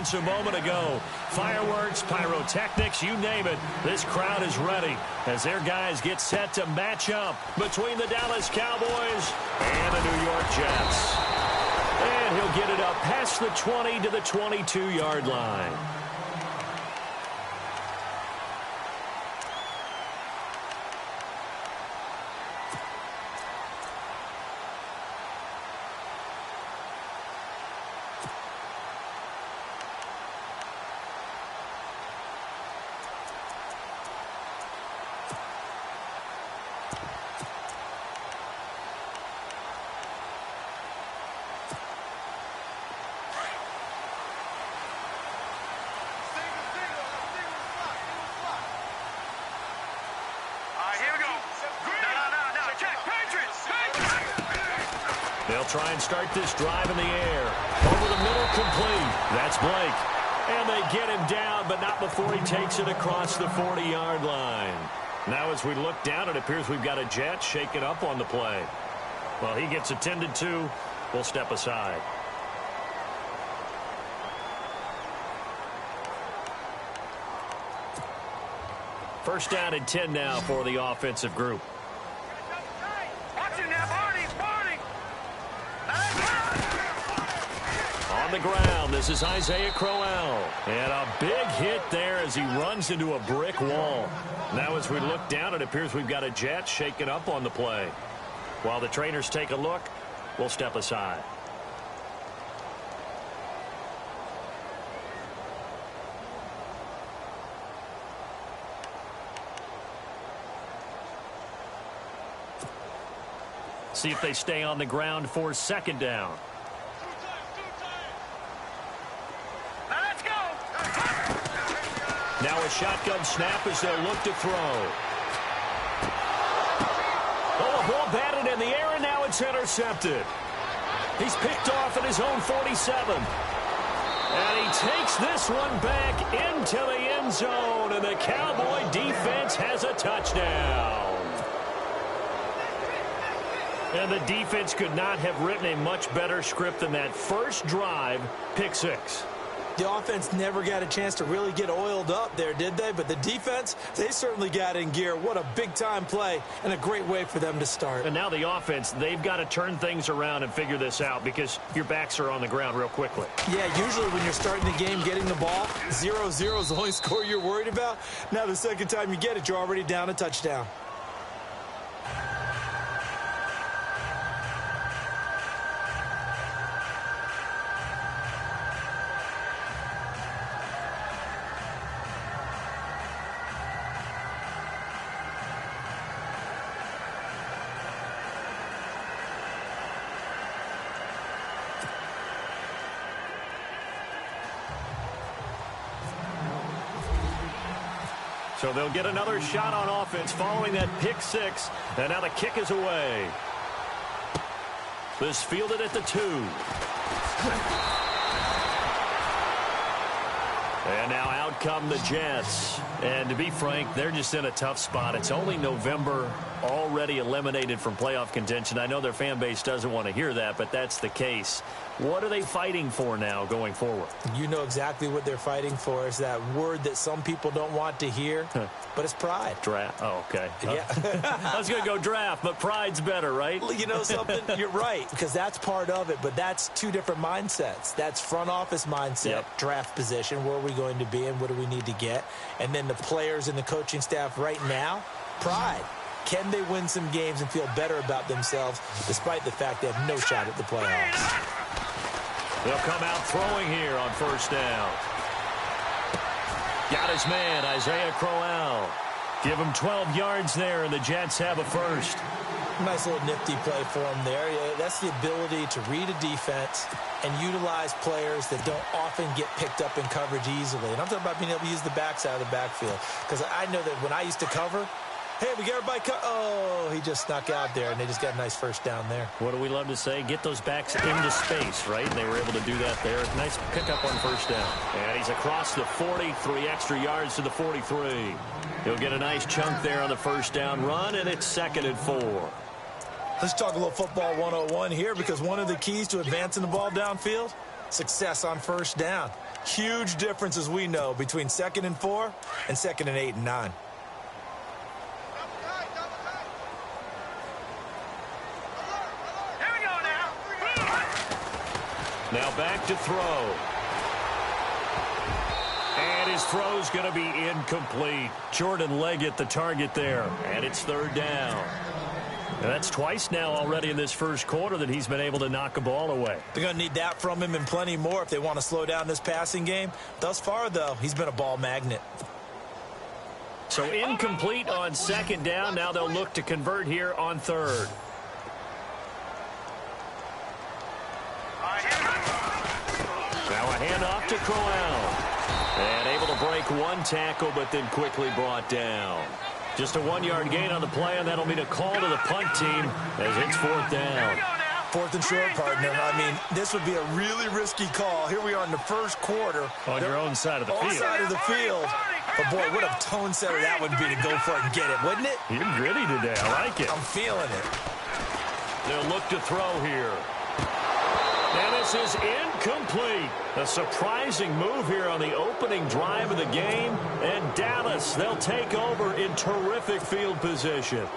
seconds a moment ago. Fireworks, pyrotechnics, you name it. This crowd is ready as their guys get set to match up between the Dallas Cowboys and the New York Jets. And he'll get it up past the 20 to the 22-yard line. They'll try and start this drive in the air. Over the middle, complete. That's Blake. And they get him down, but not before he takes it across the 40-yard line. Now as we look down, it appears we've got a Jet shaken up on the play. Well, he gets attended to. We'll step aside. First down and 10 now for the offensive group. On the ground, this is Isaiah Crowell. And a big hit there as he runs into a brick wall. Now as we look down, it appears we've got a Jet shaken up on the play. While the trainers take a look, we'll step aside. See if they stay on the ground for second down. Now a shotgun snap as they'll look to throw. Oh, a ball batted in the air, and now it's intercepted. He's picked off at his own 47. And he takes this one back into the end zone, and the Cowboy defense has a touchdown. And the defense could not have written a much better script than that first drive, pick six. The offense never got a chance to really get oiled up there, did they? But the defense, they certainly got in gear. What a big-time play and a great way for them to start. And now the offense, they've got to turn things around and figure this out because your backs are on the ground real quickly. Yeah, usually when you're starting the game, getting the ball, 0-0 is the only score you're worried about. Now the second time you get it, you're already down a touchdown. So they'll get another shot on offense following that pick six. And now the kick is away. This fielded at the 2. And now out come the Jets. And to be frank, they're just in a tough spot. It's only November, already eliminated from playoff contention. I know their fan base doesn't want to hear that, but that's the case. What are they fighting for now going forward? You know exactly what they're fighting for. Is that word that some people don't want to hear, but it's pride. Draft. Oh, okay. Yeah. I was going to go draft, but pride's better, right? You know something? You're right, because that's part of it, but that's two different mindsets. That's front office mindset, draft position, where are we going to be and what do we need to get? And then the players and the coaching staff right now, pride. Can they win some games and feel better about themselves despite the fact they have no shot at the playoffs? They'll come out throwing here on first down. Got his man, Isaiah Crowell. Give him 12 yards there, and the Jets have a first. Nice little nifty play for him there. Yeah, that's the ability to read a defense and utilize players that don't often get picked up in coverage easily. And I'm talking about being able to use the backside of the backfield. Because I know that when I used to cover, hey, we got everybody oh, he just snuck out there, and they just got a nice first down there. What do we love to say? Get those backs into space, right? And they were able to do that there. Nice pickup on first down. And he's across the 40, 3 extra yards to the 43. He'll get a nice chunk there on the first down run, and it's 2nd and 4. Let's talk a little football 101 here, because one of the keys to advancing the ball downfield, success on first down. Huge difference, as we know, between 2nd and 4 and 2nd and 8 and 9. Now back to throw. And his throw's going to be incomplete. Jordan Leggett, the target there. And it's 3rd down. And that's twice now already in this first quarter that he's been able to knock a ball away. They're going to need that from him and plenty more if they want to slow down this passing game. Thus far, though, he's been a ball magnet. So incomplete on 2nd down. Now they'll look to convert here on 3rd. Now a handoff to Crowell. And able to break one tackle, but then quickly brought down. Just a 1-yard gain on the play, and that'll mean a call to the punt team as it's 4th down. 4th and short, partner. I mean, this would be a really risky call. Here we are in the first quarter. On your own side of the field. Side of the field. But, boy, what a tone setter that would be to go for it and get it, wouldn't it? You're gritty today. I like it. I'm feeling it. They'll look to throw here. And this is incomplete. A surprising move here on the opening drive of the game. And Dallas, they'll take over in terrific field position.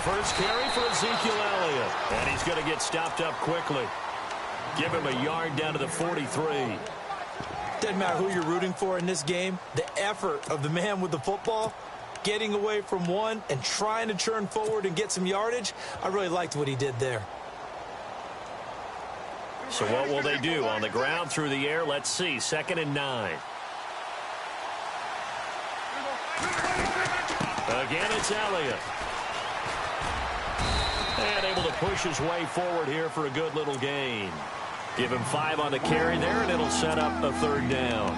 First carry for Ezekiel Elliott. And he's going to get stopped up quickly. Give him a yard down to the 43. Doesn't matter who you're rooting for in this game. The effort of the man with the football, getting away from one and trying to churn forward and get some yardage, I really liked what he did there. So what will they do? On the ground, through the air, let's see. 2nd and 9. Again, it's Elliott. And able to push his way forward here for a good little gain. Give him 5 on the carry there, and it'll set up a 3rd down.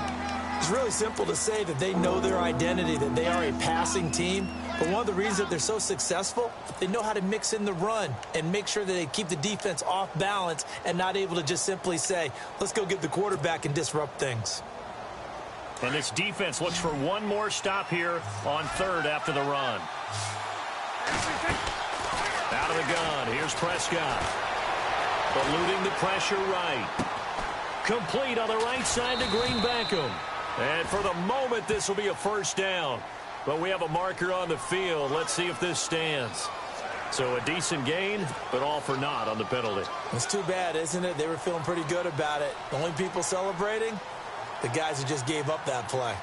It's really simple to say that they know their identity, that they are a passing team. But one of the reasons that they're so successful, they know how to mix in the run and make sure that they keep the defense off balance and not able to just simply say, let's go get the quarterback and disrupt things. And this defense looks for one more stop here on 3rd after the run. Out of the gun, here's Prescott. Eluding the pressure right. Complete on the right side to Green-Beckham. And for the moment, this will be a 1st down. But we have a marker on the field. Let's see if this stands. So a decent gain, but all for naught on the penalty. It's too bad, isn't it? They were feeling pretty good about it. The only people celebrating, the guys who just gave up that play.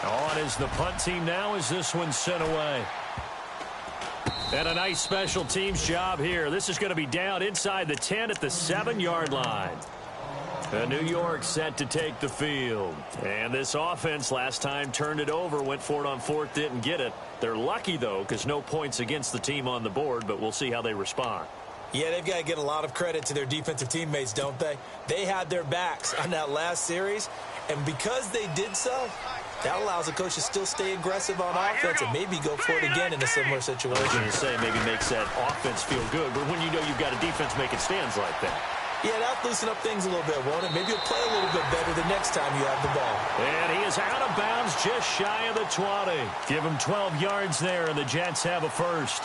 On is the punt team now as this one's sent away. And a nice special teams job here. This is going to be down inside the 10 at the 7-yard line. New York set to take the field. And this offense last time turned it over, went for it on 4th, didn't get it. They're lucky, though, because no points against the team on the board, but we'll see how they respond. Yeah, they've got to get a lot of credit to their defensive teammates, don't they? They had their backs on that last series, and because they did so, that allows the coach to still stay aggressive on offense and maybe go for it again in a similar situation. I was going to say maybe makes that offense feel good, but when you know you've got a defense making stands like that. Yeah, that'll loosen up things a little bit, won't it? Maybe you'll play a little bit better the next time you have the ball. And he is out of bounds just shy of the 20. Give him 12 yards there, and the Jets have a 1st.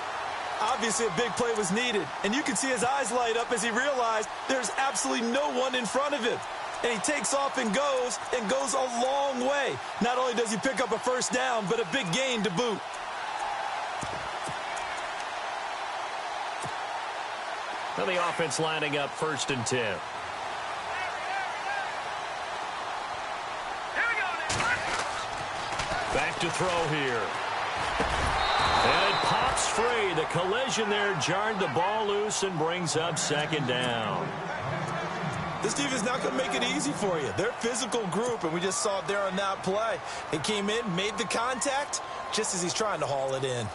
Obviously, a big play was needed, and you can see his eyes light up as he realized there's absolutely no one in front of him. And he takes off and goes a long way. Not only does he pick up a 1st down, but a big gain to boot. Now the offense lining up 1st and 10. Back to throw here. And it pops free. The collision there jarred the ball loose and brings up 2nd down. This team is not going to make it easy for you. They're a physical group, and we just saw it there on that play. He came in, made the contact, just as he's trying to haul it in.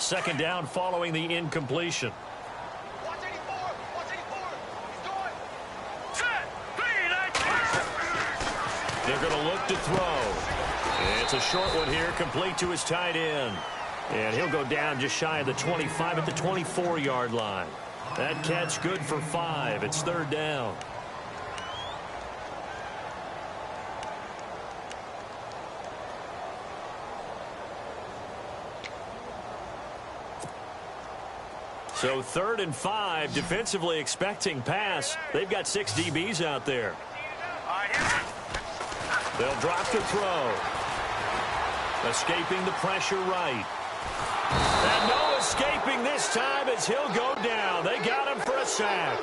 Second down following the incompletion. They're going to look to throw. It's a short one here, complete to his tight end. And he'll go down just shy of the 25 at the 24-yard line. That catch good for 5. It's third down. So 3rd and 5, defensively expecting pass. They've got 6 DBs out there. They'll drop the throw. Escaping the pressure right. And no escaping this time as he'll go down. They got him for a sack.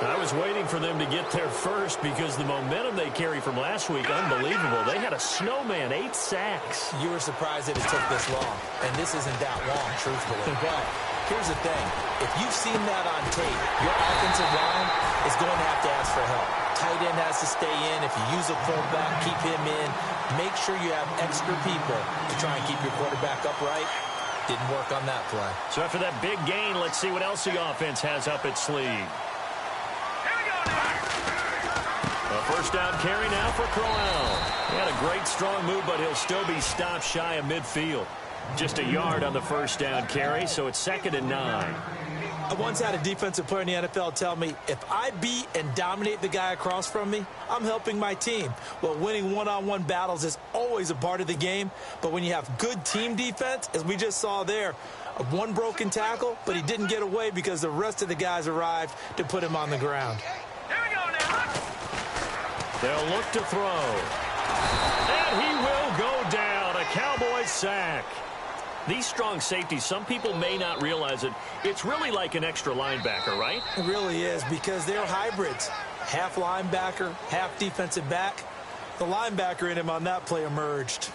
I was waiting for them to get there first because the momentum they carry from last week, unbelievable. They had a snowman, 8 sacks. You were surprised that it took this long, and this isn't that long, truthfully. But here's the thing. If you've seen that on tape, your offensive line is going to have to ask for help. Tight end has to stay in. If you use a fullback, keep him in. Make sure you have extra people to try and keep your quarterback upright. Didn't work on that play. So after that big gain, let's see what else the offense has up its sleeve. A first down carry now for Crowell. He had a great strong move, but he'll still be stopped shy of midfield. Just a yard on the first down carry, so it's 2nd and 9. I once had a defensive player in the NFL tell me, if I beat and dominate the guy across from me, I'm helping my team. Well, winning one-on-one battles is always a part of the game, but when you have good team defense, as we just saw there, one broken tackle, but he didn't get away because the rest of the guys arrived to put him on the ground. They'll look to throw. And he will go down. A Cowboys sack. These strong safeties, some people may not realize it. It's really like an extra linebacker, right? It really is, because they're hybrids. Half linebacker, half defensive back. The linebacker in him on that play emerged.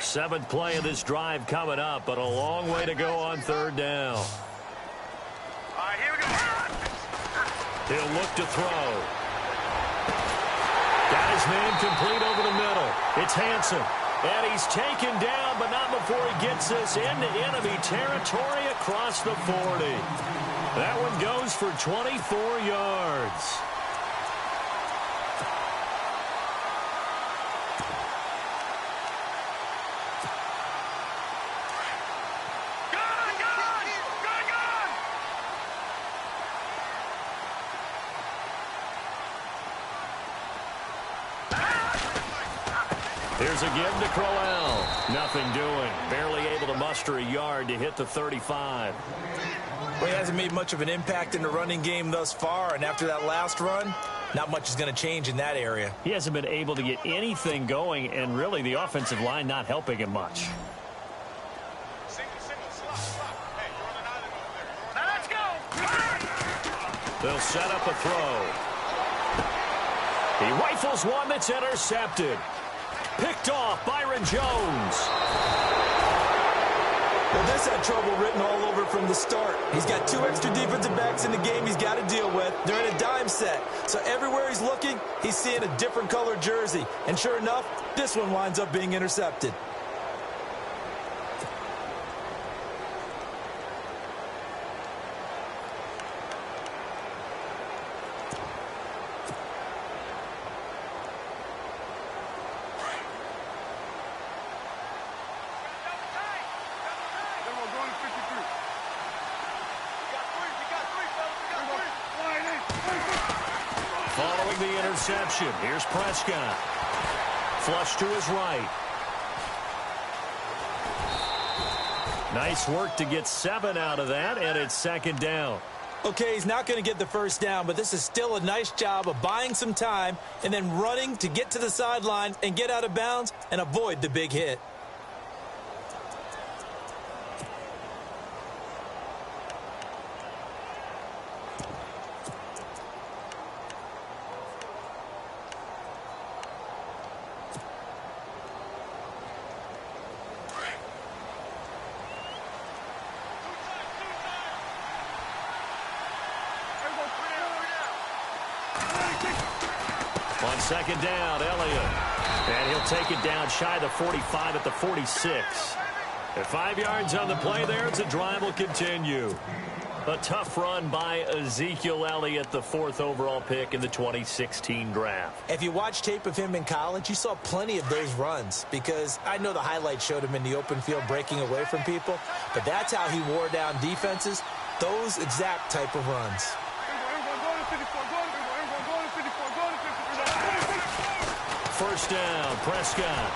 Seventh play of this drive coming up, but a long way to go on third down. All right, here we go. He'll look to throw. Got his man complete over the middle. It's Hansen. And he's taken down, but not before he gets this into enemy territory across the 40. That one goes for 24 yards. Here's a give to Crowell. Nothing doing. Barely able to muster a yard to hit the 35. Well, he hasn't made much of an impact in the running game thus far, and after that last run, not much is going to change in that area. He hasn't been able to get anything going, and really the offensive line not helping him much. Now let's go. They'll set up a throw. He rifles one that's intercepted. Picked off Byron Jones. Well, this had trouble written all over from the start. He's got 2 extra defensive backs in the game he's got to deal with. They're in a dime set. So everywhere he's looking, he's seeing a different colored jersey. And sure enough, this one winds up being intercepted. Following the interception, here's Prescott. Flush to his right. Nice work to get 7 out of that, and it's second down. Okay, he's not going to get the first down, but this is still a nice job of buying some time and then running to get to the sideline and get out of bounds and avoid the big hit. second down, Elliott. And he'll take it down shy of the 45 at the 46. At 5 yards on the play there, the drive will continue. A tough run by Ezekiel Elliott, the 4th overall pick in the 2016 draft. If you watch tape of him in college, you saw plenty of those runs because I know the highlights showed him in the open field breaking away from people, but that's how he wore down defenses, those exact type of runs. First down, Prescott.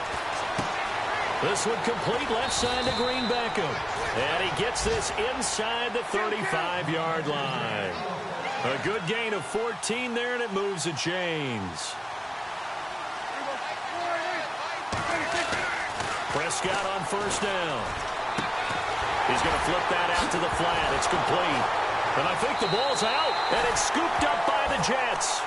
This one complete left side to Green Beckham. And he gets this inside the 35-yard line. A good gain of 14 there, and it moves the chains. Prescott on first down. He's going to flip that out to the flat. It's complete. And I think the ball's out, and it's scooped up by the Jets.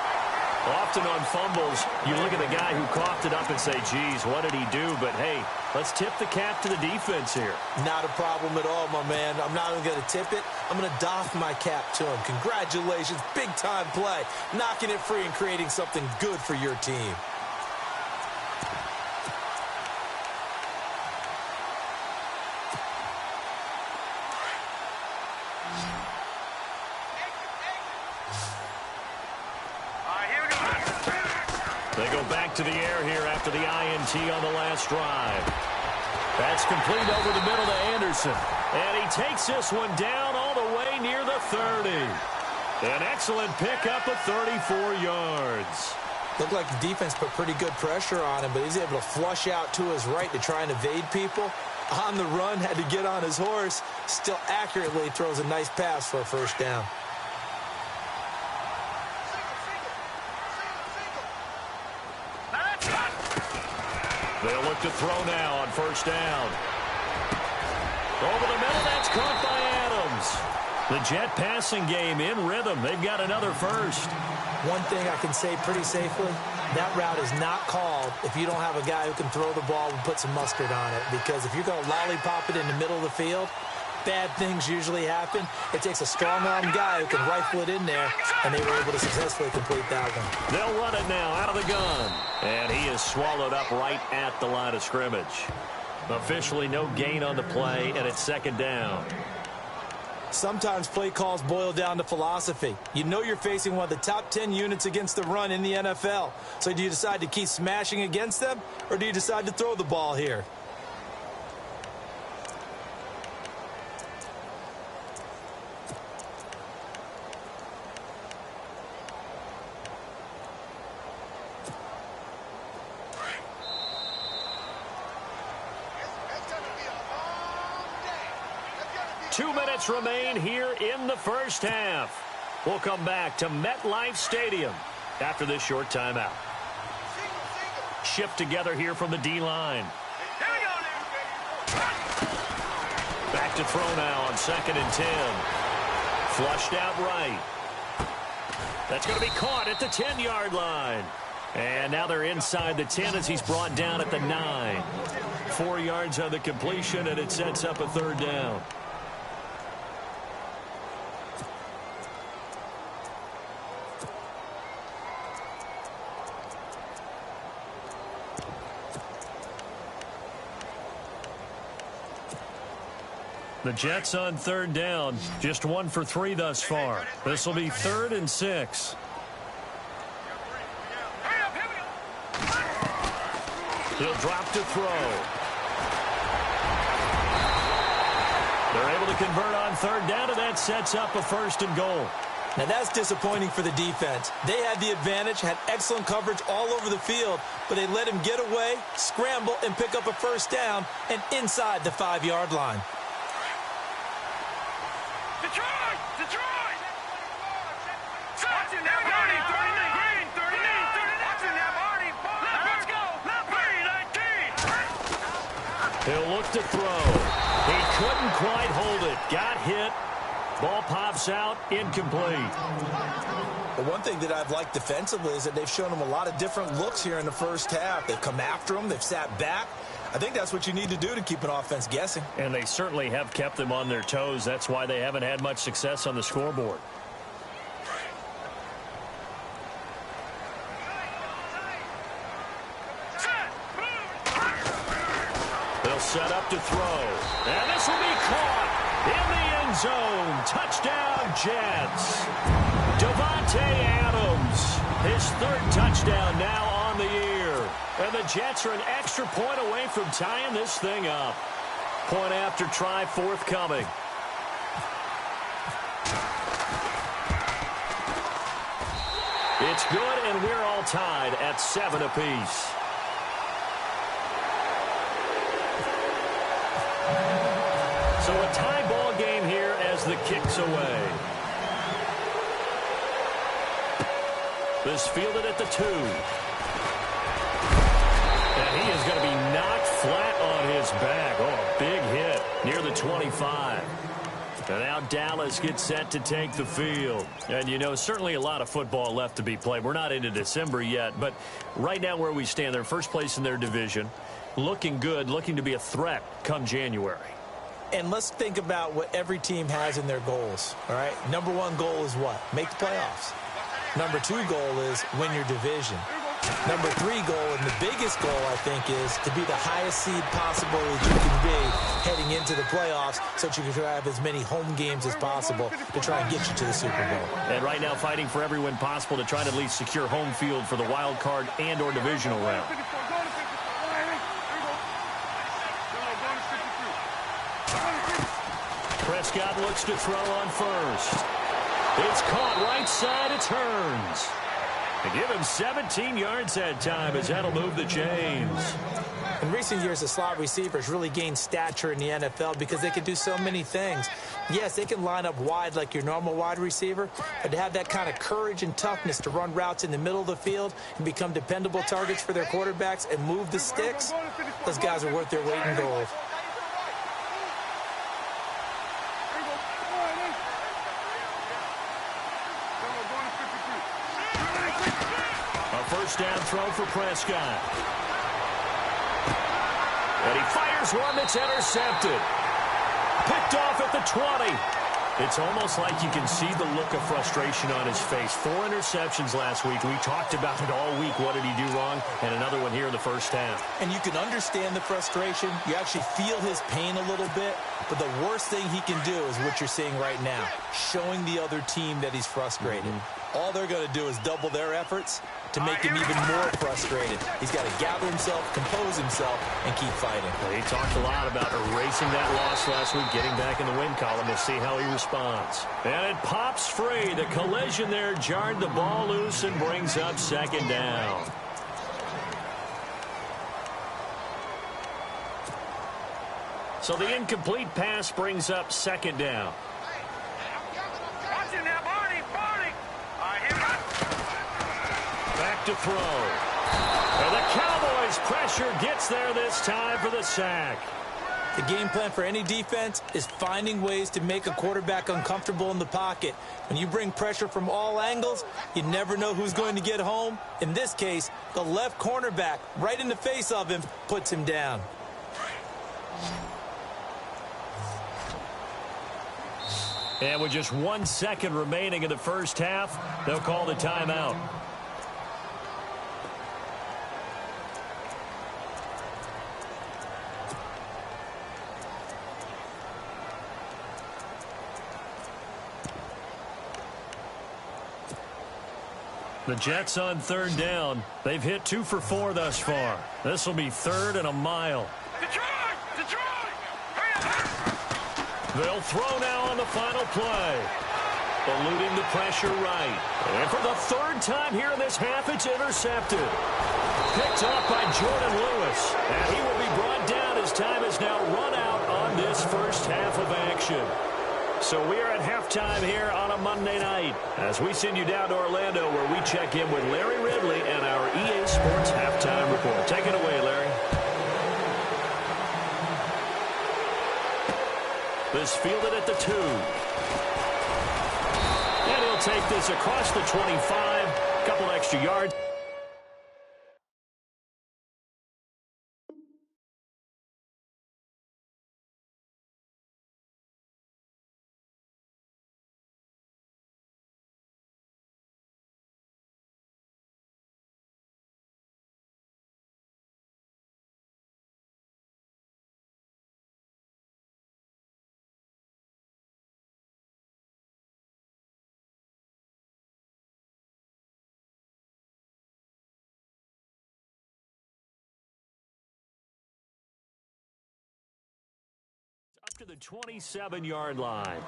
Often on fumbles, you look at the guy who coughed it up and say, geez, what did he do? But, hey, let's tip the cap to the defense here. Not a problem at all, my man. I'm not even going to tip it. I'm going to doff my cap to him. Congratulations, big-time play. Knocking it free and creating something good for your team. They go back to the air here after the INT on the last drive. That's complete over the middle to Anderson. And he takes this one down all the way near the 30. An excellent pickup of 34 yards. Looked like the defense put pretty good pressure on him, but he's able to flush out to his right to try and evade people. On the run, had to get on his horse. Still accurately throws a nice pass for a first down. They'll look to throw now on first down. Over the middle, that's caught by Adams. The Jet passing game in rhythm. They've got another first. One thing I can say pretty safely, that route is not called if you don't have a guy who can throw the ball and put some mustard on it. Because if you're going to lollipop it in the middle of the field, bad things usually happen. It takes a strong-arm guy who can rifle it in there, and they were able to successfully complete that one. They'll run it now out of the gun. And he is swallowed up right at the line of scrimmage. Officially no gain on the play, and it's second down. Sometimes play calls boil down to philosophy. You know you're facing one of the top 10 units against the run in the NFL. So do you decide to keep smashing against them, or do you decide to throw the ball here? Remain here in the first half. We'll come back to MetLife Stadium after this short timeout. Shift together here from the D-line. Back to throw now on 2nd and 10. Flushed out right. That's going to be caught at the 10-yard line. And now they're inside the 10 as he's brought down at the 9. 4 yards on the completion, and it sets up a third down. The Jets on third down, just 1 for 3 thus far. This will be 3rd and 6. He'll drop to throw. They're able to convert on third down, and that sets up a 1st and goal. Now that's disappointing for the defense. They had the advantage, had excellent coverage all over the field, but they let him get away, scramble, and pick up a first down, and inside the 5-yard line. Detroit! Detroit! Watching that Marty, 39, 39. Watching that Marty. Let's go. Number 19. He'll look to throw. He couldn't quite hold it. Got hit. Ball pops out. Incomplete. The one thing that I've liked defensively is that they've shown him a lot of different looks here in the first half. They've come after him. They've sat back. I think that's what you need to do to keep an offense guessing. And they certainly have kept them on their toes. That's why they haven't had much success on the scoreboard. They'll set up to throw. And this will be caught in the end zone. Touchdown, Jets. Davante Adams, his third touchdown now on the year. And the Jets are an extra point away from tying this thing up. Point after try forthcoming. It's good, and we're all tied at 7 apiece. So a tie ball game here as the kick's away. This fielded at the 2. And he is going to be knocked flat on his back. Oh, a big hit near the 25. And now Dallas gets set to take the field. And, you know, certainly a lot of football left to be played. We're not into December yet, but right now where we stand, they're first place in their division. Looking good, looking to be a threat come January. And let's think about what every team has in their goals, all right? Number 1 goal is what? Make the playoffs. Number 2 goal is win your division. Number 3 goal, and the biggest goal, I think, is to be the highest seed possible that you can be heading into the playoffs so that you can have as many home games as possible to try and get you to the Super Bowl. And right now fighting for every win possible to try to at least secure home field for the wild card and or divisional round. Prescott looks to throw on first. It's caught right side, it turns. They give him 17 yards that time as that'll move the chains. In recent years, the slot receivers really gained stature in the NFL because they can do so many things. Yes, they can line up wide like your normal wide receiver, but to have that kind of courage and toughness to run routes in the middle of the field and become dependable targets for their quarterbacks and move the sticks, those guys are worth their weight in gold. First down throw for Prescott. And he fires one that's intercepted. Picked off at the 20. It's almost like you can see the look of frustration on his face. 4 interceptions last week. We talked about it all week. What did he do wrong? And another one here in the first half. And you can understand the frustration. You actually feel his pain a little bit. But the worst thing he can do is what you're seeing right now, showing the other team that he's frustrated. All they're going to do is double their efforts to make him even more frustrated. He's got to gather himself, compose himself, and keep fighting. Well, he talked a lot about erasing that loss last week, getting back in the win column. We'll see how he responds. And it pops free. The collision there jarred the ball loose and brings up second down. So the incomplete pass brings up second down. Back to throw. And the Cowboys' pressure gets there this time for the sack. The game plan for any defense is finding ways to make a quarterback uncomfortable in the pocket. When you bring pressure from all angles, you never know who's going to get home. In this case, the left cornerback, right in the face of him, puts him down. And with just 1 second remaining in the first half, they'll call the timeout. The Jets on third down. They've hit 2 for 4 thus far. This will be 3rd and a mile. They'll throw now on the final play. Eluding the pressure right. And for the 3rd time here in this half, it's intercepted. Picked off by Jordan Lewis. And he will be brought down as time is now run out on this first half of action. So we are at halftime here on a Monday night as we send you down to Orlando where we check in with Larry Ridley and our EA Sports Halftime Report. Take it away, Larry. This fielded at the 2. And he'll take this across the 25. Couple extra yards. to the 27-yard line.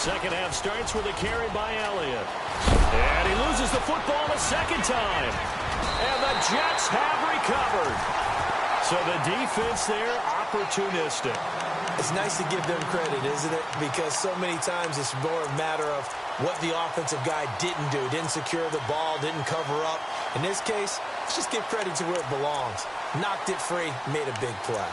Second half starts with a carry by Elliott. And he loses the football a second time. And the Jets have recovered. So the defense there, opportunistic. It's nice to give them credit, isn't it? Because so many times it's more a matter of what the offensive guy didn't do. Didn't secure the ball, didn't cover up. In this case, let's just give credit to where it belongs. Knocked it free, made a big play.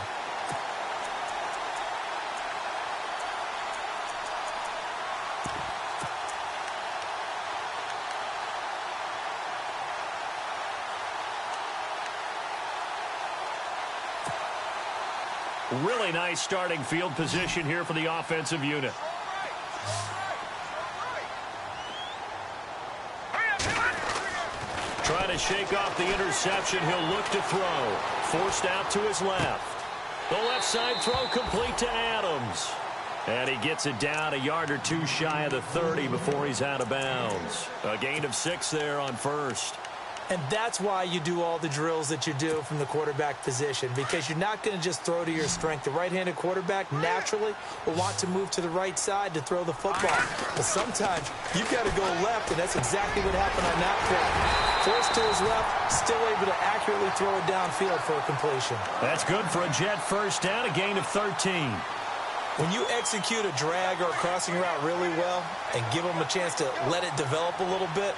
Really nice starting field position here for the offensive unit. Trying to shake off the interception. He'll look to throw. Forced out to his left. The left side throw complete to Adams. And he gets it down a yard or two shy of the 30 before he's out of bounds. A gain of 6 there on first. And that's why you do all the drills that you do from the quarterback position, because you're not going to just throw to your strength. The right-handed quarterback naturally will want to move to the right side to throw the football. But sometimes you've got to go left, and that's exactly what happened on that play. Forced to his left, still able to accurately throw it downfield for a completion. That's good for a Jet first down, a gain of 13. When you execute a drag or a crossing route really well and give them a chance to let it develop a little bit,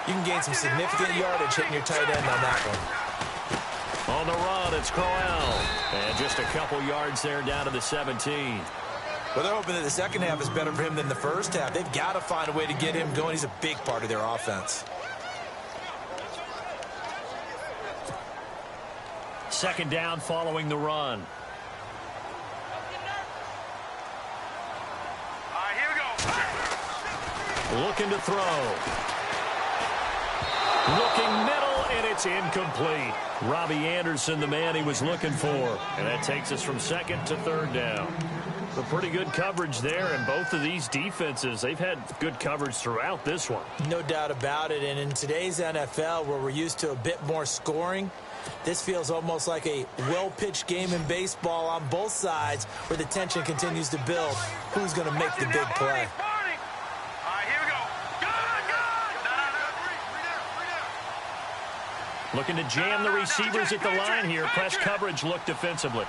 you can gain some significant yardage hitting your tight end on that one. On the run, it's Crowell. And just a couple yards there down to the 17. Well, they're hoping that the second half is better for him than the first half. They've got to find a way to get him going. He's a big part of their offense. Second down following the run. All right, here we go. Looking to throw. Looking middle, and it's incomplete. Robbie Anderson, the man he was looking for. And that takes us from second to third down. But pretty good coverage there, and both of these defenses, they've had good coverage throughout this one. No doubt about it. And in today's NFL, where we're used to a bit more scoring, this feels almost like a well-pitched game in baseball on both sides where the tension continues to build. Who's going to make the big play? Looking to jam the receivers at the line here. Press coverage look defensively.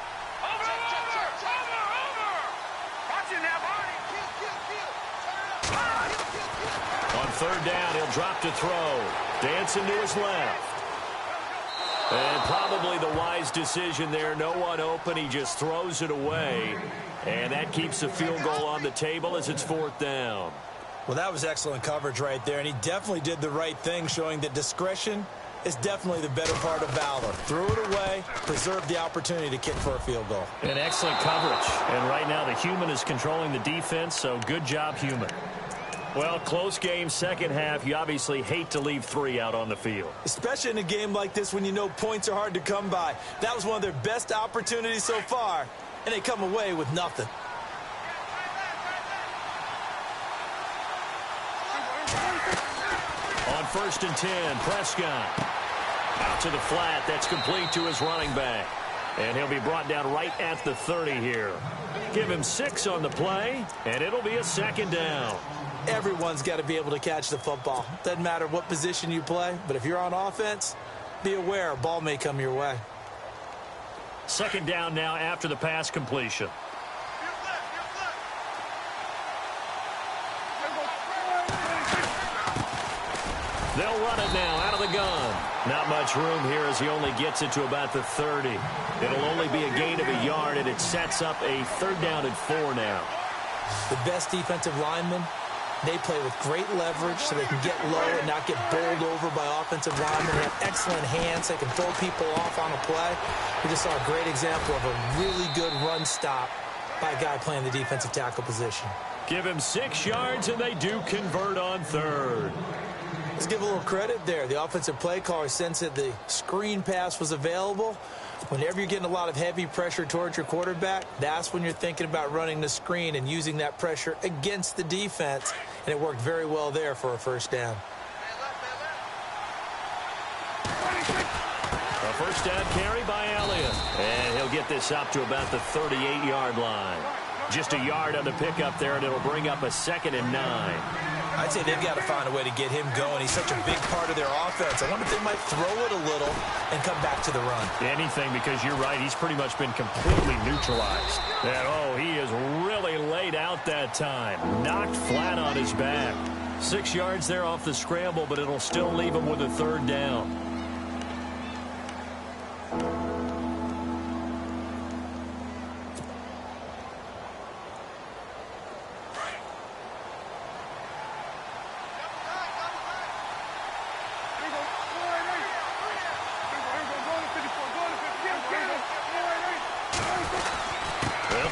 On third down, he'll drop to throw. Dancing to his left. And probably the wise decision there. No one open. He just throws it away. And that keeps the field goal on the table as it's fourth down. Well, that was excellent coverage right there. And he definitely did the right thing, showing that discretion is definitely the better part of valor. Threw it away, preserved the opportunity to kick for a field goal. And excellent coverage. And right now the human is controlling the defense, so good job, human. Well, close game, second half. You obviously hate to leave 3 out on the field. Especially in a game like this when you know points are hard to come by. That was one of their best opportunities so far, and they come away with nothing. On first and 10, Prescott. Out to the flat. That's complete to his running back. And he'll be brought down right at the 30 here. Give him 6 on the play, and it'll be a second down. Everyone's got to be able to catch the football. Doesn't matter what position you play, but if you're on offense, be aware a ball may come your way. Second down now after the pass completion. They'll run it now out of the gun. Not much room here as he only gets it to about the 30. It'll only be a gain of a yard, and it sets up a third down and 4 now. The best defensive lineman They play with great leverage so they can get low and not get bowled over by offensive linemen. They have excellent hands. They can throw people off on a play. We just saw a great example of a really good run stop by a guy playing the defensive tackle position. Give him 6 yards, and they do convert on third. Let's give a little credit there. The offensive play caller sensed that the screen pass was available. Whenever you're getting a lot of heavy pressure towards your quarterback, that's when you're thinking about running the screen and using that pressure against the defense. And it worked very well there for a first down. A first down carry by Elliott. And he'll get this up to about the 38-yard line. Just a yard on the pickup there, and it'll bring up a 2nd and 9. I'd say they've got to find a way to get him going. He's such a big part of their offense. I wonder if they might throw it a little and come back to the run. Anything, because you're right. He's pretty much been completely neutralized. And, he is really laid out that time. Knocked flat on his back. 6 yards there off the scramble, but it'll still leave him with a 3rd down.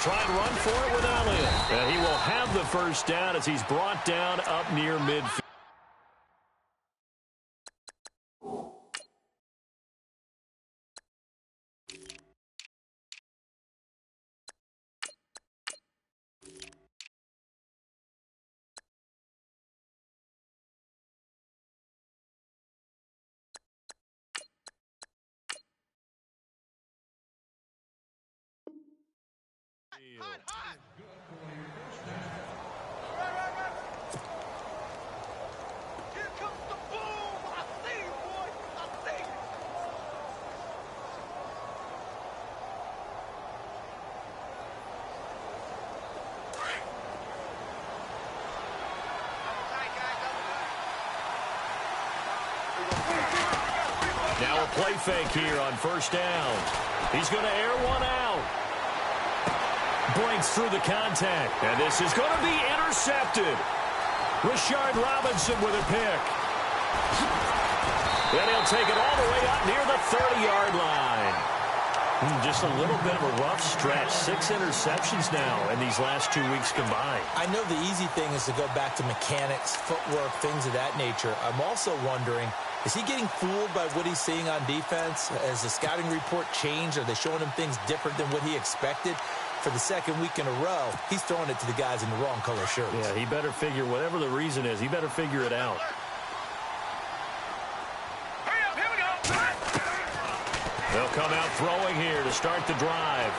Try and run for it with Elliott. And he will have the first down as he's brought down up near midfield. Here comes the boom! I see you, boy! I see you! Now a play fake here on first down. He's going to air one out. Breaks through the contact. And this is going to be intercepted. Rashard Robinson with a pick. Then he'll take it all the way up near the 30-yard line. Just a little bit of a rough stretch. 6 interceptions now in these last 2 weeks combined. I know the easy thing is to go back to mechanics, footwork, things of that nature. I'm also wondering, is he getting fooled by what he's seeing on defense? Has the scouting report changed? Are they showing him things different than what he expected? For the 2nd week in a row, he's throwing it to the guys in the wrong color shirts. Yeah, he better figure, whatever the reason is, he better figure it out. Hurry up, here we go! They'll come out throwing here to start the drive.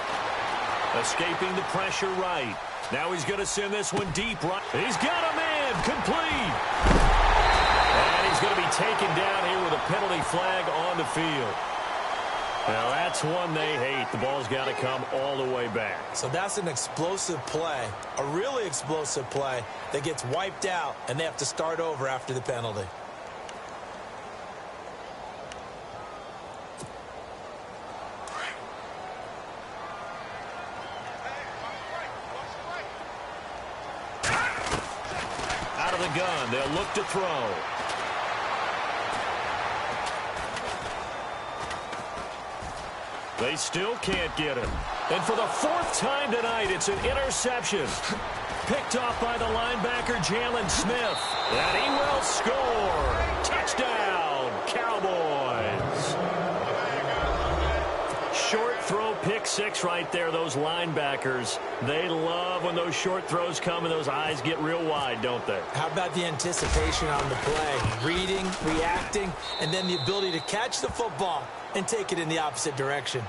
Escaping the pressure right. Now he's going to send this one deep right. He's got a man, complete. And he's going to be taken down here with a penalty flag on the field. Now, that's one they hate. The ball's got to come all the way back. So that's an explosive play, a really explosive play that gets wiped out, and they have to start over after the penalty. Out of the gun, they'll look to throw. They still can't get him. And for the 4th time tonight, it's an interception. Picked off by the linebacker, Jalen Smith. And he will score. Touchdown, Cowboys. Short throw, pick 6 right there. Those linebackers, they love when those short throws come and those eyes get real wide, don't they? How about the anticipation on the play? Reading, reacting, and then the ability to catch the football and take it in the opposite direction.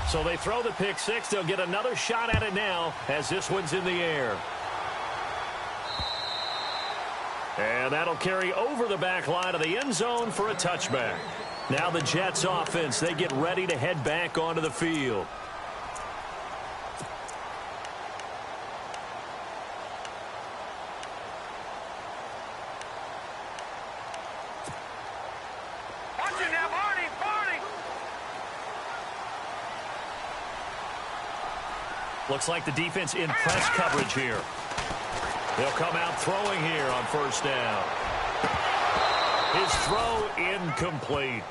So they throw the pick 6. They'll get another shot at it now as this one's in the air. And that'll carry over the back line of the end zone for a touchback. Now the Jets offense, they get ready to head back onto the field. Looks like the defense in press coverage here. They'll come out throwing here on first down. His throw incomplete.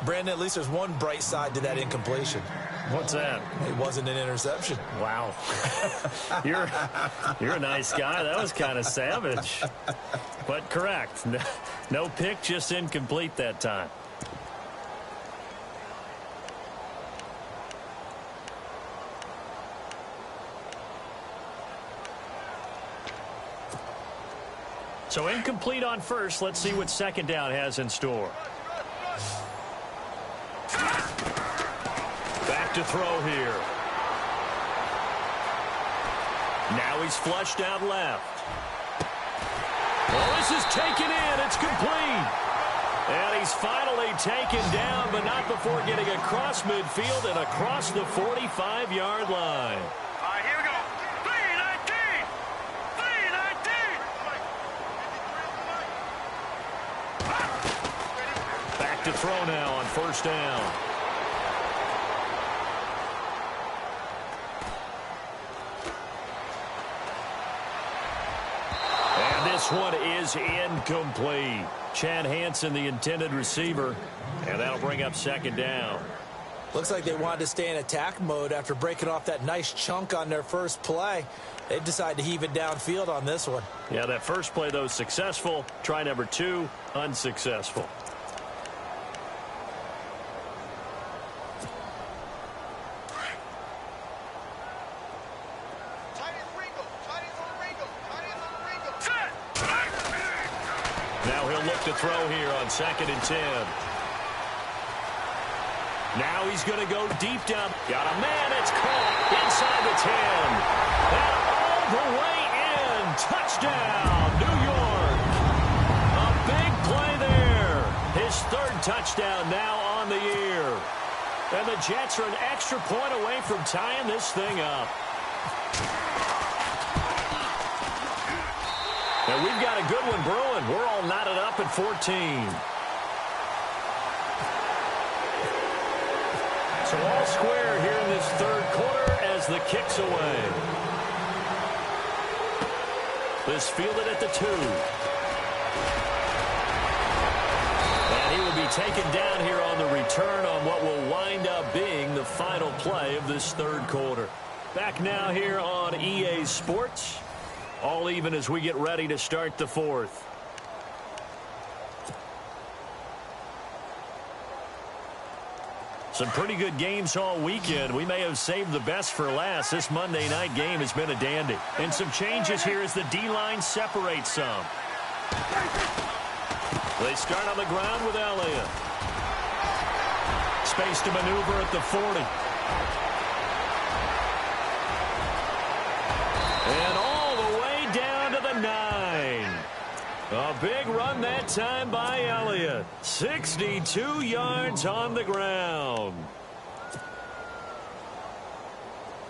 Brandon, at least there's one bright side to that incompletion. What's that? It wasn't an interception. Wow. You're a nice guy. That was kind of savage. But correct. No pick, just incomplete that time. So incomplete on first. Let's see what second down has in store. Back to throw here. Now he's flushed out left. Well, this is taken in. It's complete. And he's finally taken down, but not before getting across midfield and across the 45-yard line. All right, here we go. 319. 319. Back to throw now on first down. This one is incomplete. Chad Hansen, the intended receiver, and that'll bring up second down. Looks like they wanted to stay in attack mode after breaking off that nice chunk on their first play. They decided to heave it downfield on this one. Yeah, that first play, though, successful. Try number 2, unsuccessful. Now he'll look to throw here on 2nd and 10. Now he's going to go deep down. Got a man. It's caught inside the 10. And all the way in. Touchdown, New York. A big play there. His 3rd touchdown now on the year. And the Jets are an extra point away from tying this thing up. And we've got a good one brewing. We're all knotted up at 14. So all square here in this 3rd quarter as the kick's away. This fielded at the 2. And he will be taken down here on the return on what will wind up being the final play of this 3rd quarter. Back now here on EA Sports. All even as we get ready to start the 4th. Some pretty good games all weekend. We may have saved the best for last. This Monday night game has been a dandy. And some changes here as the D-line separates some. They start on the ground with Elliott. Space to maneuver at the 40. And all the way down to the 9. A big run that time by Elliott. 62 yards on the ground.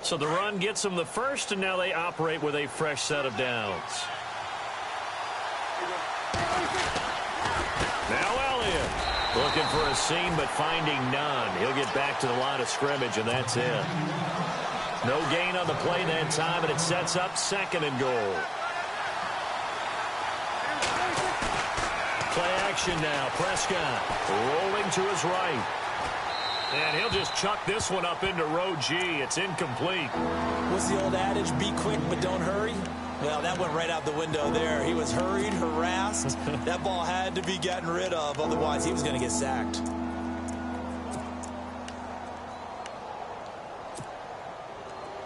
So the run gets them the first, and now they operate with a fresh set of downs. Now Elliott looking for a seam, but finding none. He'll get back to the line of scrimmage, and that's it. No gain on the play that time, and it sets up 2nd and goal. Play action now. Prescott rolling to his right. And he'll just chuck this one up into row G. It's incomplete. What's the old adage? Be quick, but don't hurry. Well, that went right out the window there. He was hurried, harassed. That ball had to be gotten rid of. Otherwise, he was going to get sacked.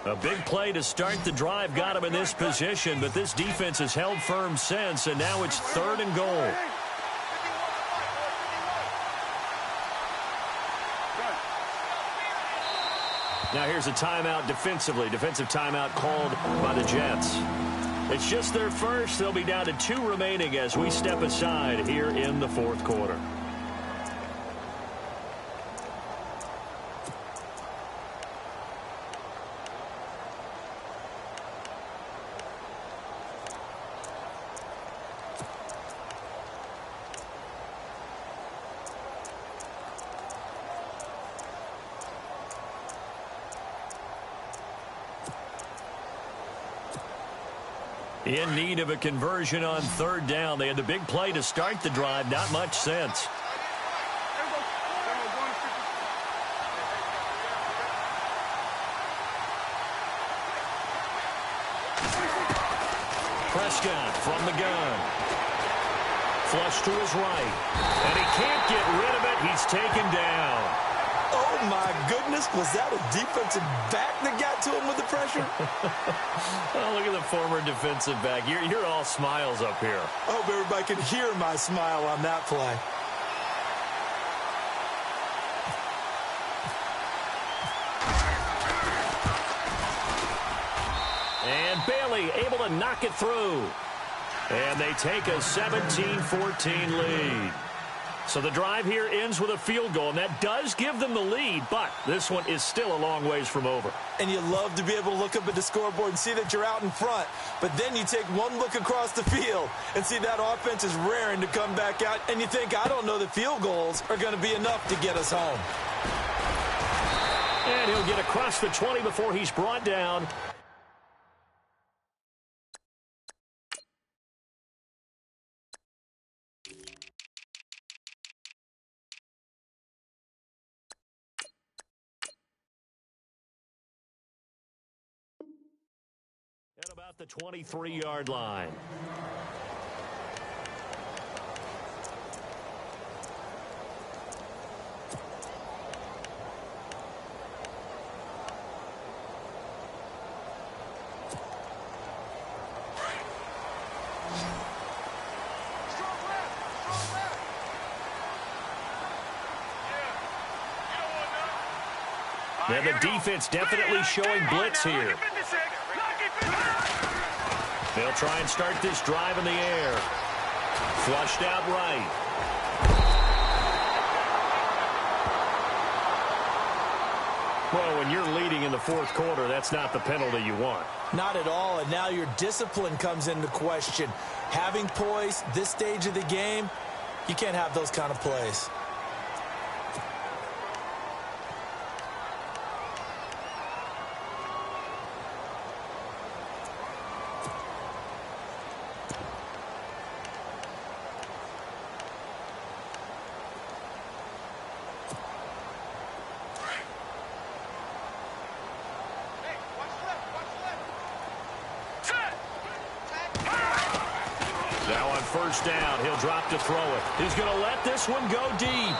A big play to start the drive got him in this position, but this defense has held firm since, and now it's 3rd and goal. Now here's a timeout defensively. Defensive timeout called by the Jets. It's just their first. They'll be down to 2 remaining as we step aside here in the 4th quarter. In need of a conversion on third down. They had the big play to start the drive. Not much sense. Prescott from the gun. Flush to his right. And he can't get rid of it. He's taken down. Oh, my goodness. Was that a defensive back that got to him with the pressure? Oh, look at the former defensive back. You're all smiles up here. I hope everybody can hear my smile on that play. And Bailey able to knock it through. And they take a 17-14 lead. So the drive here ends with a field goal, and that does give them the lead, but this one is still a long ways from over. And you love to be able to look up at the scoreboard and see that you're out in front, but then you take one look across the field and see that offense is raring to come back out, and you think, I don't know that field goals are going to be enough to get us home. And he'll get across the 20 before he's brought down. At about the 23-yard line. And the defense definitely showing blitz here. They'll try and start this drive in the air. Flushed out right. Well, when you're leading in the fourth quarter, that's not the penalty you want. Not at all, and now your discipline comes into question. Having poise this stage of the game, you can't have those kind of plays. First down, he'll drop to throw it. He's going to let this one go deep.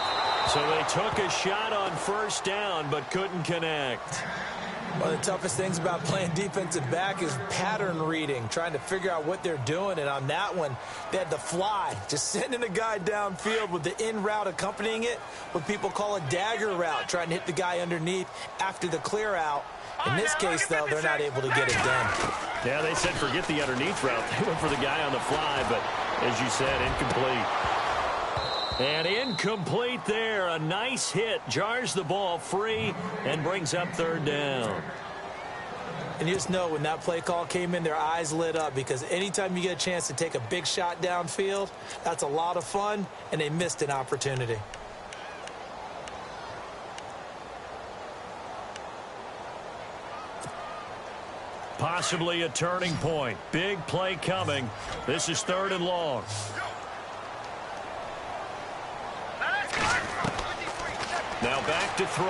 So they took a shot on first down, but couldn't connect. One of the toughest things about playing defensive back is pattern reading, trying to figure out what they're doing. And on that one, they had the fly, just sending a guy downfield with the in route accompanying it, what people call a dagger route, trying to hit the guy underneath after the clear out. In this case, though, they're not able to get it done. Yeah, they said forget the underneath route. They went for the guy on the fly, but as you said, incomplete. And incomplete there. A nice hit. Jars the ball free and brings up third down. And you just know when that play call came in, their eyes lit up, because anytime you get a chance to take a big shot downfield, that's a lot of fun, and they missed an opportunity. Possibly a turning point. Big play coming. This is third and long. Now back to throw.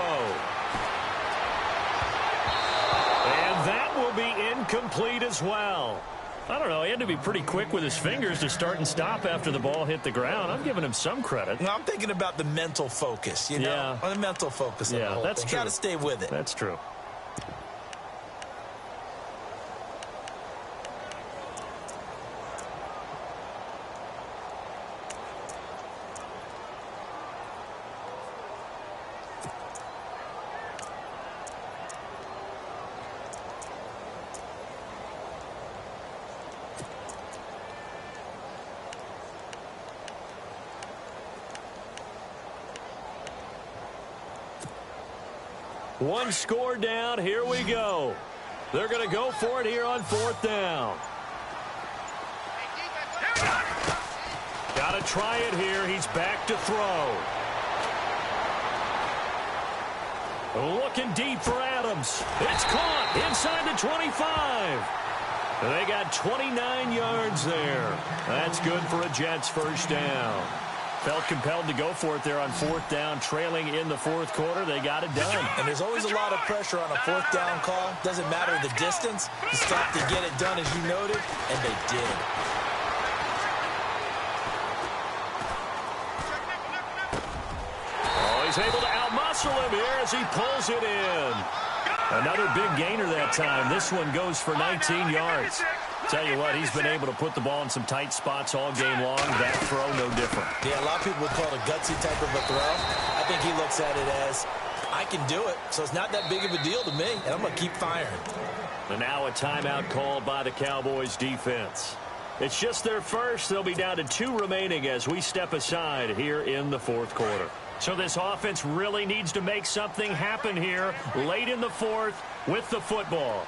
And that will be incomplete as well. I don't know. He had to be pretty quick with his fingers to start and stop after the ball hit the ground. I'm giving him some credit. Well, I'm thinking about the mental focus, you know? Yeah. The mental focus of the whole that's thing. true. Got to stay with it. That's true. One score down. Here we go. They're going to go for it here on fourth down. Got to try it here. He's back to throw. Looking deep for Adams. It's caught inside the 25. They got 29 yards there. That's good for a Jets first down. Felt compelled to go for it there on fourth down, trailing in the fourth quarter. They got it done. And there's always a lot of pressure on a fourth down call. Doesn't matter the distance. You stop to get it done, as you noted, and they did. Oh, he's able to outmuscle him here as he pulls it in. Another big gainer that time. This one goes for 19 yards. Tell you what, he's been able to put the ball in some tight spots all game long. That throw, no different. Yeah, a lot of people would call it a gutsy type of a throw. I think he looks at it as, I can do it, so it's not that big of a deal to me, and I'm going to keep firing. And now a timeout called by the Cowboys defense. It's just their first. They'll be down to 2 remaining as we step aside here in the fourth quarter. So this offense really needs to make something happen here late in the fourth with the football.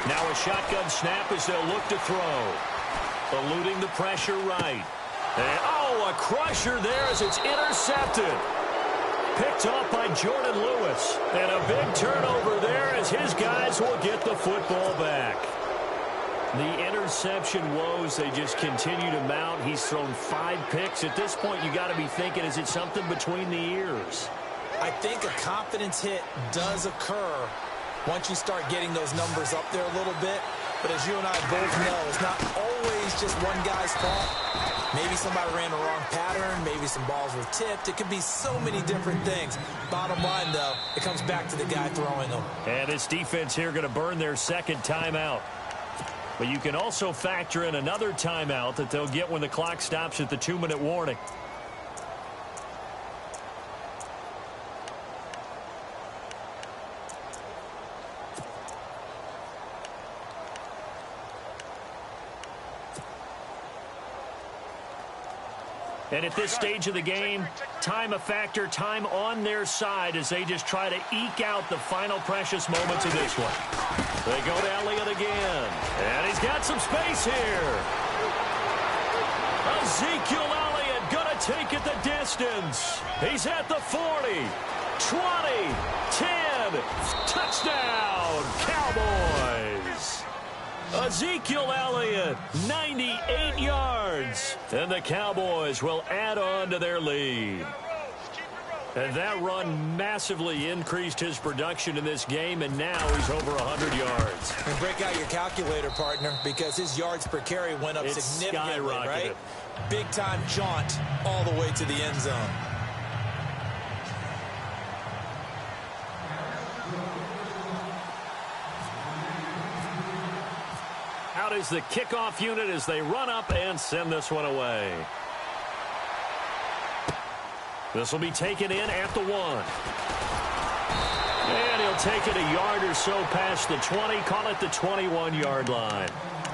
Now a shotgun snap as they'll look to throw. Eluding the pressure right. And, oh, a crusher there as it's intercepted. Picked off by Jordan Lewis. And a big turnover there as his guys will get the football back. The interception woes, they just continue to mount. He's thrown 5 picks. At this point, you got to be thinking, is it something between the ears? I think a confidence hit does occur once you start getting those numbers up there a little bit. But as you and I both know, it's not always just one guy's fault. Maybe somebody ran the wrong pattern. Maybe some balls were tipped. It could be so many different things. Bottom line, though, it comes back to the guy throwing them. And this defense here going to burn their second timeout. But you can also factor in another timeout that they'll get when the clock stops at the 2-minute warning. And at this stage of the game, time a factor, time on their side as they just try to eke out the final precious moments of this one. They go to Elliott again. And he's got some space here. Ezekiel Elliott going to take it the distance. He's at the 40, 20, 10, touchdown, Cowboys. Ezekiel Elliott, 98 yards. And the Cowboys will add on to their lead. And that run massively increased his production in this game, and now he's over 100 yards. And break out your calculator, partner, because his yards per carry went up significantly, right? Big-time jaunt all the way to the end zone. Out is the kickoff unit as they run up and send this one away. This will be taken in at the 1. And he'll take it a yard or so past the 20, call it the 21-yard line.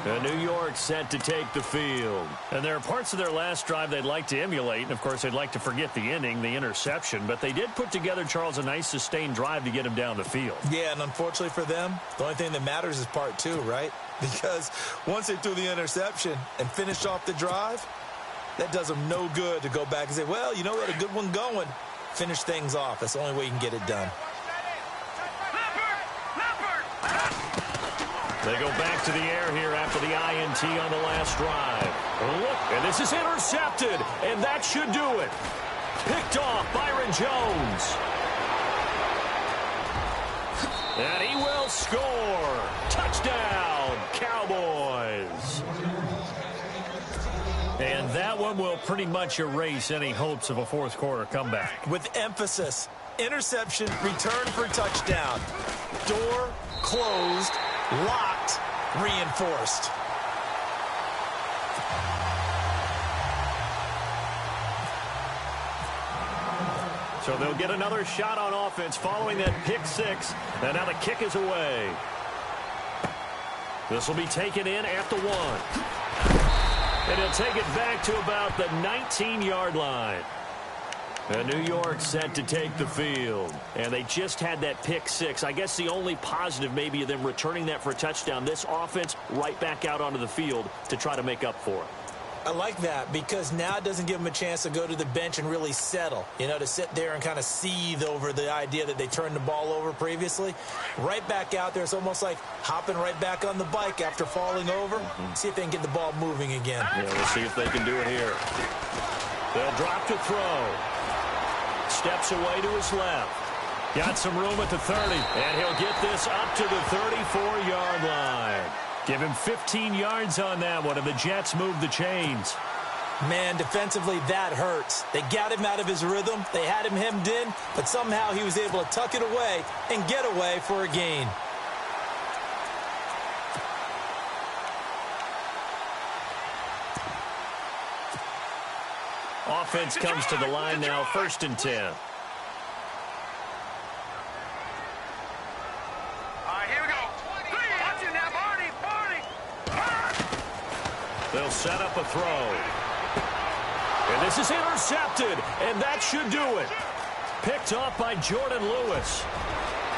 And New York set to take the field. And there are parts of their last drive they'd like to emulate. And, of course, they'd like to forget the inning, the interception. But they did put together, Charles, a nice sustained drive to get him down the field. Yeah, and unfortunately for them, the only thing that matters is part 2, right? Because once they threw the interception and finished off the drive, that does them no good to go back and say, well, you know, we had a good one going. Finish things off. That's the only way you can get it done. They go back to the air here after the INT on the last drive. Look, and this is intercepted, and that should do it. Picked off Byron Jones. And he will score. Touchdown, Cowboys. And that one will pretty much erase any hopes of a fourth quarter comeback. With emphasis, interception, return for touchdown. Door closed, locked, reinforced. So they'll get another shot on offense following that pick 6. And now the kick is away. This will be taken in at the 1. And he'll take it back to about the 19-yard line. And New York set to take the field. And they just had that pick 6. I guess the only positive maybe of them returning that for a touchdown. This offense right back out onto the field to try to make up for it. I like that because now it doesn't give them a chance to go to the bench and really settle, to sit there and kind of seethe over the idea that they turned the ball over previously. Right back out there, it's almost like hopping right back on the bike after falling over. See if they can get the ball moving again. Yeah, we'll see if they can do it here. They'll drop to throw. Steps away to his left. Got some room at the 30, and he'll get this up to the 34-yard line. Give him 15 yards on that one, and the Jets move the chains. Man, defensively, that hurts. They got him out of his rhythm. They had him hemmed in, but somehow he was able to tuck it away and get away for a gain. Offense comes to the line now, 1st and 10. They'll set up a throw. And this is intercepted, and that should do it. Picked off by Jordan Lewis.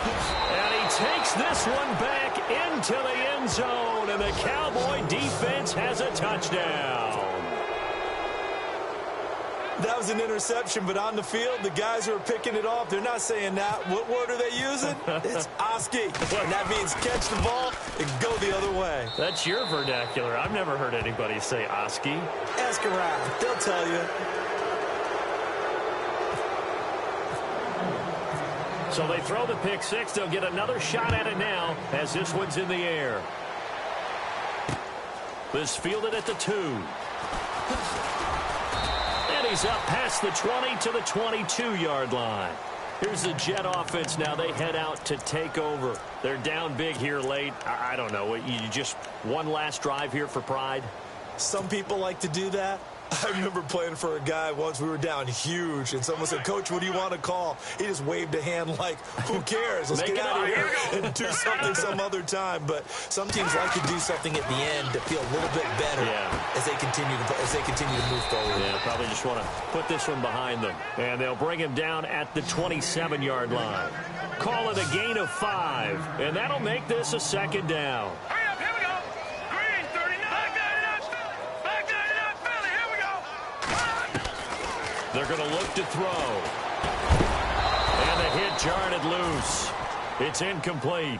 And he takes this one back into the end zone, and the Cowboy defense has a touchdown. That was an interception, but on the field, the guys who are picking it off, they're not saying that. What word are they using? It's Oski. And that means catch the ball and go the other way. That's your vernacular. I've never heard anybody say Oski. Ask around. They'll tell you. So they throw the pick six. They'll get another shot at it now as this one's in the air. This fielded at the 2. He's up past the 20 to the 22-yard line. Here's the Jet offense now. They head out to take over. They're down big here late. I don't know. You just one last drive here for pride? Some people like to do that. I remember playing for a guy once. We were down huge, and someone said, "Coach, what do you want to call?" He just waved a hand like, who cares? Let's get out of here and do something some other time. But some teams like to do something at the end to feel a little bit better as they continue to move forward. Yeah, probably just want to put this one behind them. And they'll bring him down at the 27-yard line. Call it a gain of 5, and that'll make this a 2nd down. They're going to look to throw. And the hit jarred it loose. It's incomplete.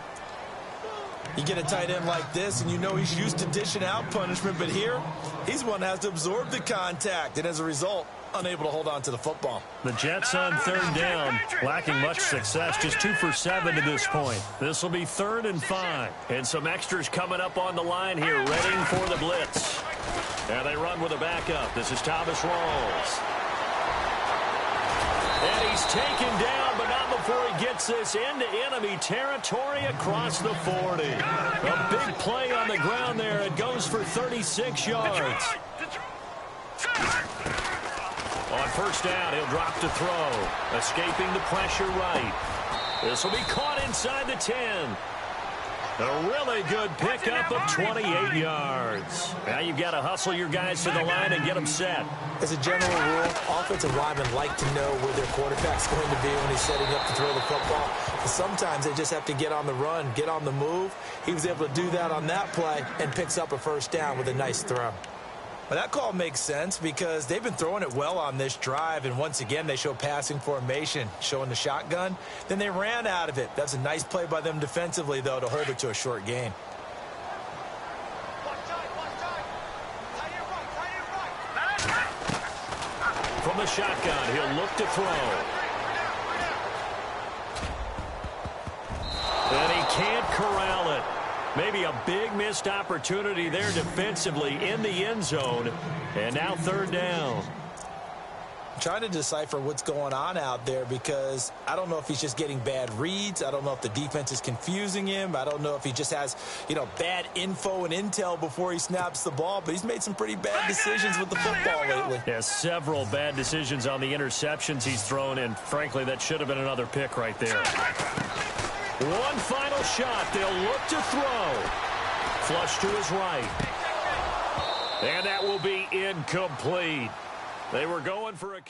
You get a tight end like this, and you know he's used to dishing out punishment, but here, he's one that has to absorb the contact, and as a result, unable to hold on to the football. The Jets on 3rd down, lacking much success, just 2 for 7 to this point. This will be 3rd and 5, and some extras coming up on the line here, readying for the blitz. And they run with a backup. This is Thomas Rawls. And he's taken down, but not before he gets this into enemy territory across the 40. A big play on the ground there. It goes for 36 yards. On 1st down, he'll drop to throw. Escaping the pressure right. This will be caught inside the 10. A really good pickup of 28 yards. Now you've got to hustle your guys to the line and get them set. As a general rule, offensive linemen like to know where their quarterback's going to be when he's setting up to throw the football. But sometimes they just have to get on the run, get on the move. He was able to do that on that play and picks up a 1st down with a nice throw. But that call makes sense because they've been throwing it well on this drive, and once again they show passing formation, showing the shotgun. Then they ran out of it. That's a nice play by them defensively, though, to hold it to a short gain. From the shotgun, he'll look to throw. And he can't corral it. Maybe a big missed opportunity there defensively in the end zone. And now 3rd down. I'm trying to decipher what's going on out there because I don't know if he's just getting bad reads. I don't know if the defense is confusing him. I don't know if he just has, bad info and intel before he snaps the ball. But he's made some pretty bad decisions with the football lately. Yeah, several bad decisions on the interceptions he's thrown. And frankly, that should have been another pick right there. One final shot. They'll look to throw. Flush to his right. And that will be incomplete. They were going for a